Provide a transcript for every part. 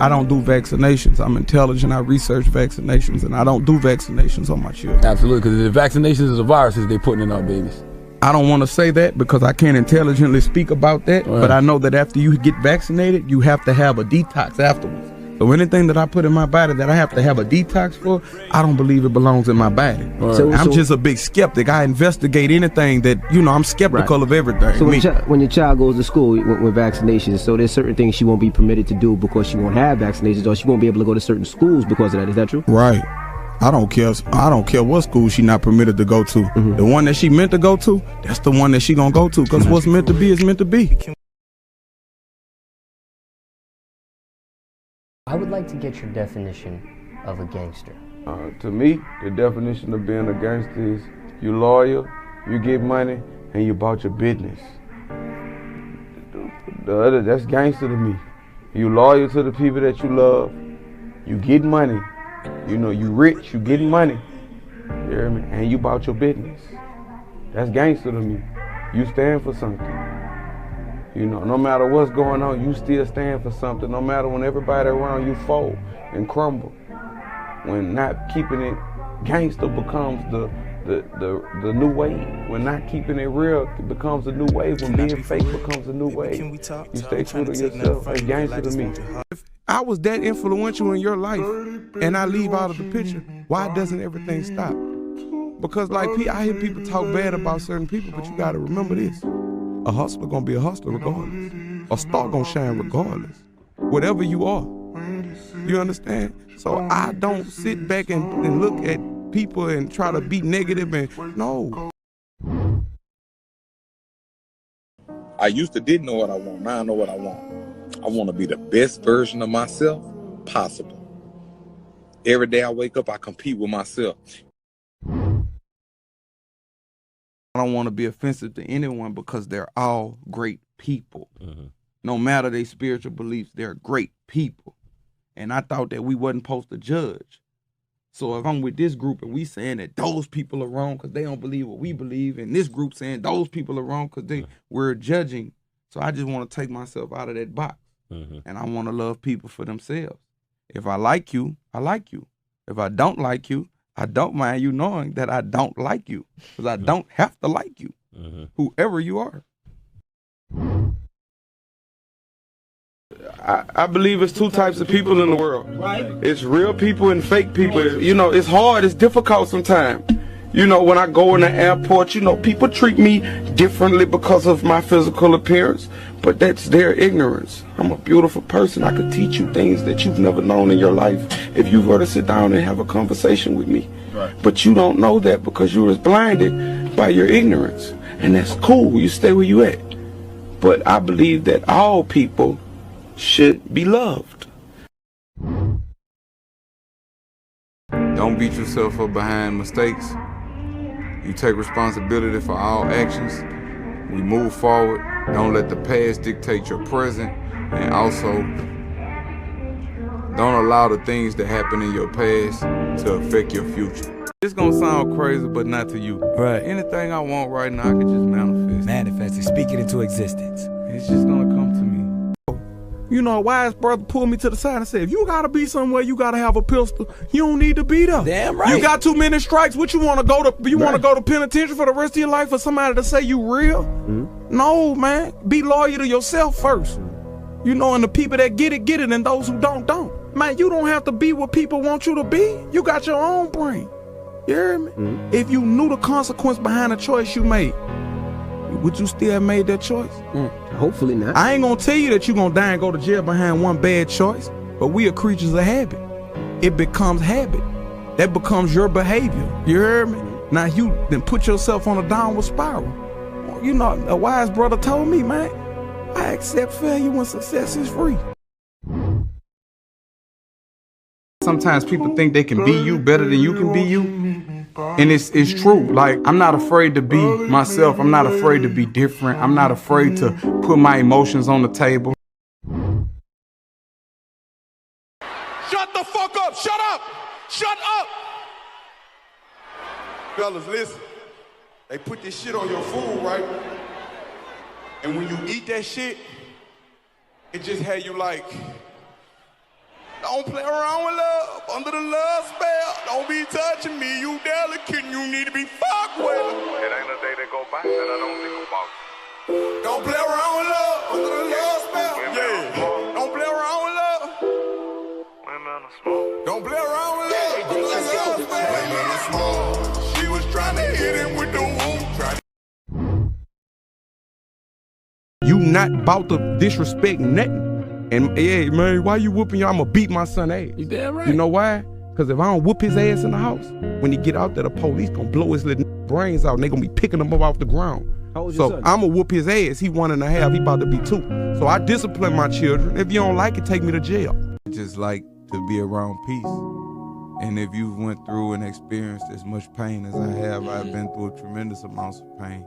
I don't do vaccinations. I'm intelligent. I research vaccinations, and I don't do vaccinations on my children. Absolutely, because the vaccinations is the viruses they putting in our babies. I don't want to say that because I can't intelligently speak about that, but I know that after you get vaccinated, you have to have a detox afterwards. So anything that I put in my body that I have to have a detox for, I don't believe it belongs in my body. So I'm just a big skeptic. I investigate anything that, I'm skeptical of everything. So when your child goes to school with vaccinations, so there's certain things she won't be permitted to do because she won't have vaccinations, or she won't be able to go to certain schools because of that. Is that true? Right. I don't care what school she not permitted to go to. The one that she meant to go to, that's the one that she gonna go to, because what's meant to be is meant to be. I would like to get your definition of a gangster. To me, the definition of being a gangster is you loyal, you get money, and you about your business. That's gangster to me. You loyal to the people that you love, you get money, you rich, you getting money, you hear me? And you about your business. That's gangster to me. You stand for something. No matter what's going on, you still stand for something. No matter when everybody around you fold and crumble. When not keeping it gangster becomes the new wave. When not keeping it real becomes a new wave. When being fake becomes a new wave. You stay true to yourself. That's gangster to me. If I was that influential in your life and I leave out of the picture, why doesn't everything stop? Because I hear people talk bad about certain people, but you gotta remember this. A hustler gonna be a hustler regardless. A star gonna shine regardless. Whatever you are. You understand? So I don't sit back and look at people and try to be negative and no. I used to didn't know what I want. Now I know what I want. I want to be the best version of myself possible. Every day I wake up, I compete with myself. I don't want to be offensive to anyone because they're all great people. No matter their spiritual beliefs, they're great people. And I thought that we wasn't supposed to judge. So if I'm with this group and we saying that those people are wrong because they don't believe what we believe, and this group saying those people are wrong because we're judging. So I just want to take myself out of that box. And I want to love people for themselves. If I like you, I like you. If I don't like you, I don't mind you knowing that I don't like you, because I don't have to like you, whoever you are. I believe it's two types of people in the world. It's real people and fake people. It's hard, it's difficult sometimes. When I go in the airport, people treat me differently because of my physical appearance, but that's their ignorance. I'm a beautiful person. I could teach you things that you've never known in your life if you were to sit down and have a conversation with me. But you don't know that because you was blinded by your ignorance. And that's cool. You stay where you at. But I believe that all people should be loved. Don't beat yourself up behind mistakes. You take responsibility for all actions. We move forward. Don't let the past dictate your present. And also, don't allow the things that happen in your past to affect your future. It's gonna sound crazy, but not to you. Right. Anything I want right now, I can just manifest. Manifest it, speak it into existence. It's just gonna come to me. A wise brother pulled me to the side and said, if you gotta be somewhere, you gotta have a pistol. You don't need to be there. Damn right. You got too many strikes. What you wanna go to? You wanna go to penitentiary for the rest of your life for somebody to say you real? No, man. Be loyal to yourself first. And the people that get it, and those who don't. Man, you don't have to be what people want you to be. You got your own brain. You hear me? If you knew the consequence behind the choice you made, would you still have made that choice? Hopefully not. I ain't gonna tell you that you're gonna die and go to jail behind one bad choice, but we are creatures of habit. It becomes habit. That becomes your behavior. You hear me? Now you then put yourself on a downward spiral. A wise brother told me, man, I accept failure when success is free. Sometimes people think they can be you better than you can be you. And it's true. I'm not afraid to be myself. I'm not afraid to be different. I'm not afraid to put my emotions on the table. Shut the fuck up! Shut up! Shut up! Fellas, listen. They put this shit on your food, right? And when you eat that shit, it just had you like, Don't play around with love. Under the love spell. Don't be touching me. You delicate. You need to be fucked with. It ain't a day that go by that I don't think about you. Don't play around with love. Under the love spell. Yeah. Don't play around with love. Women are small. Don't play around with love. Under the love spell. Women are small. She was trying to hit him with the whoop. You not about to disrespect nothing. And yeah, man, why you whooping you? I'ma beat my son ass. You damn right. You know why? Because if I don't whoop his ass in the house, when he get out there, the police gonna blow his little brains out and they gonna be picking him up off the ground. How old's your So son? I'ma whoop his ass. He 1.5, he about to be 2. So I discipline my children. If you don't like it, take me to jail. Just like to be around peace. And if you went through and experienced as much pain as I have, I've been through tremendous amounts of pain.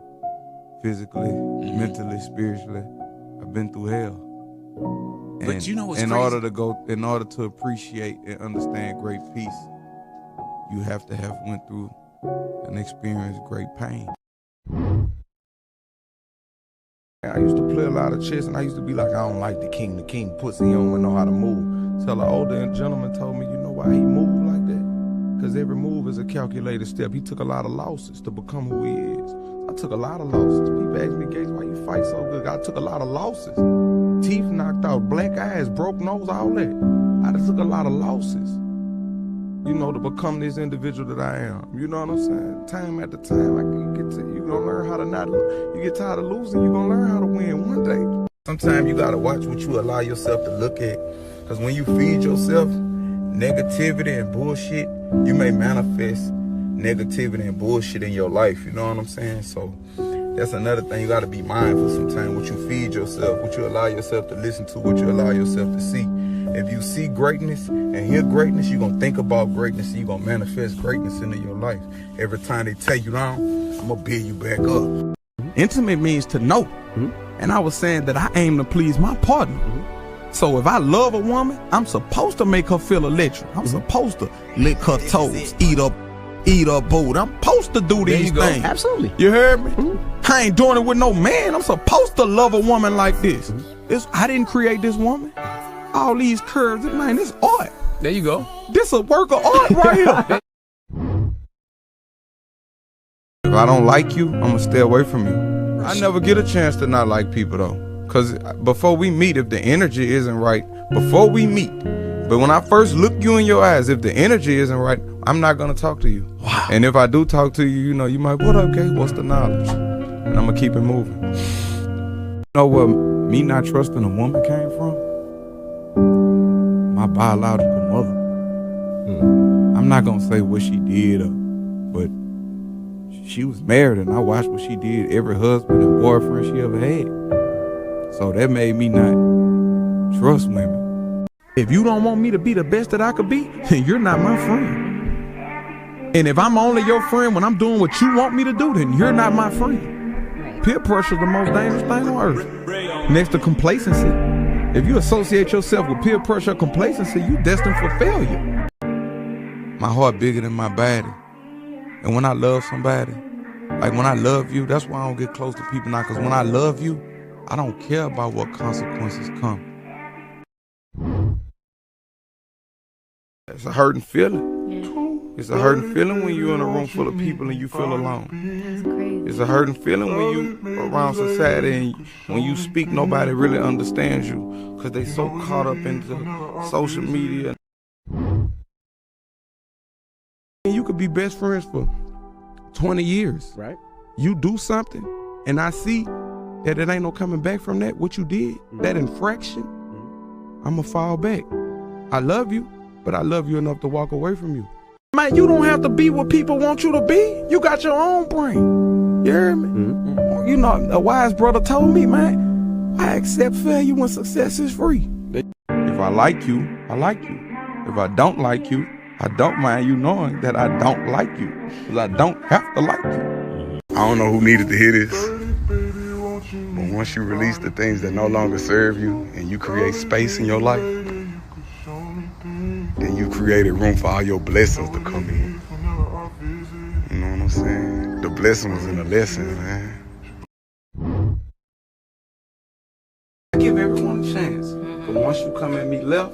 Physically, mentally, spiritually. I've been through hell. And But you know what's in crazy? in order to appreciate and understand great peace, you have to have went through and experienced great pain. I used to play a lot of chess, and I used to be like, I don't like the king pussy, he don't know how to move. Till an older gentleman told me, you know why he moved like that? Because every move is a calculated step. He took a lot of losses to become who he is. I took a lot of losses. People ask me, Gates, why you fight so good? I took a lot of losses. Teeth knocked out, black eyes, broke nose, all that. I just took a lot of losses, you know, to become this individual that I am. You know what I'm saying? Time after time, you gonna learn how to not lose. You get tired of losing, you gonna learn how to win one day. Sometimes you gotta watch what you allow yourself to look at. Because when you feed yourself negativity and bullshit, you may manifest negativity and bullshit in your life, you know what I'm saying? So that's another thing, you gotta be mindful sometimes what you feed yourself, what you allow yourself to listen to, what you allow yourself to see. If you see greatness and hear greatness, you're gonna think about greatness and you're gonna manifest greatness into your life. Every time they take you down, I'm gonna build you back up. Intimate means to know. And I was saying that I aim to please my partner. So if I love a woman, I'm supposed to make her feel electric. I'm supposed to lick her toes, eat her booty. I'm supposed to do these things. Absolutely. You heard me? I ain't doing it with no man. I'm supposed to love a woman like this. I didn't create this woman. All these curves, man, this art. There you go. This a work of art right here. If I don't like you, I'm gonna stay away from you. I never get a chance to not like people though. Cause before we meet, if the energy isn't right, before we meet, but when I first look you in your eyes, if the energy isn't right, I'm not gonna talk to you. Wow. And if I do talk to you, you know, you might, what up, Kate? What's the knowledge? And I'm gonna keep it moving. You know where me not trusting a woman came from? My biological mother. I'm not gonna say what she did, but she was married and I watched what she did, every husband and boyfriend she ever had. So that made me not trust women. If you don't want me to be the best that I could be, then you're not my friend. And if I'm only your friend when I'm doing what you want me to do, then you're not my friend. Peer pressure is the most dangerous thing on earth. Next to complacency. If you associate yourself with peer pressure or complacency, you destined for failure. My heart bigger than my body. And when I love somebody, like when I love you, that's why I don't get close to people now. Because when I love you, I don't care about what consequences come. It's a hurting feeling. Yeah. It's a hurting feeling when you're in a room full of people and you feel alone. That's crazy. It's a hurting feeling when you around society and when you speak, nobody really understands you because they so caught up into social media. You could be best friends for 20 years. Right. You do something and I see that it ain't no coming back from that, what you did, that infraction, I'ma fall back. I love you, but I love you enough to walk away from you. Man, you don't have to be what people want you to be. You got your own brain. You hear me? You know, a wise brother told me, man, I accept failure when success is free. If I like you, I like you. If I don't like you, I don't mind you knowing that I don't like you, because I don't have to like you. I don't know who needed to hear this, but once you release the things that no longer serve you and you create space in your life, then you created room for all your blessings to come in. You know what I'm saying? The blessing was in the lesson, man. I give everyone a chance, but once you come at me left,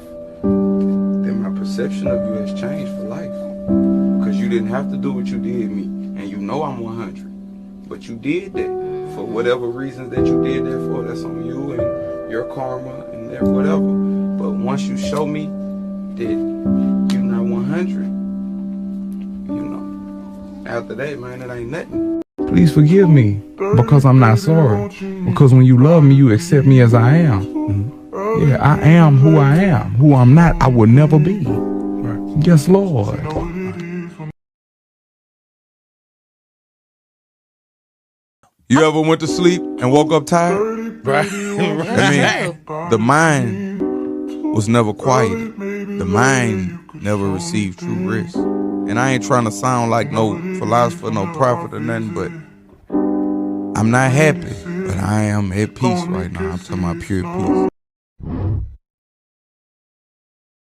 perception of you has changed for life. Because you didn't have to do what you did me. And you know I'm 100. But you did that. For whatever reasons that you did that for, that's on you and your karma and whatever. But once you show me that you're not 100, you know, after that, man, it ain't nothing. Please forgive me because I'm not sorry. Because when you love me, you accept me as I am. Yeah, I am who I am. Who I'm not, I will never be. Yes, Lord. You ever went to sleep and woke up tired? Right. I mean, the mind was never quiet. The mind never received true rest. And I ain't trying to sound like no philosopher, no prophet or nothing, but I'm not happy. But I am at peace right now. I'm talking about pure peace.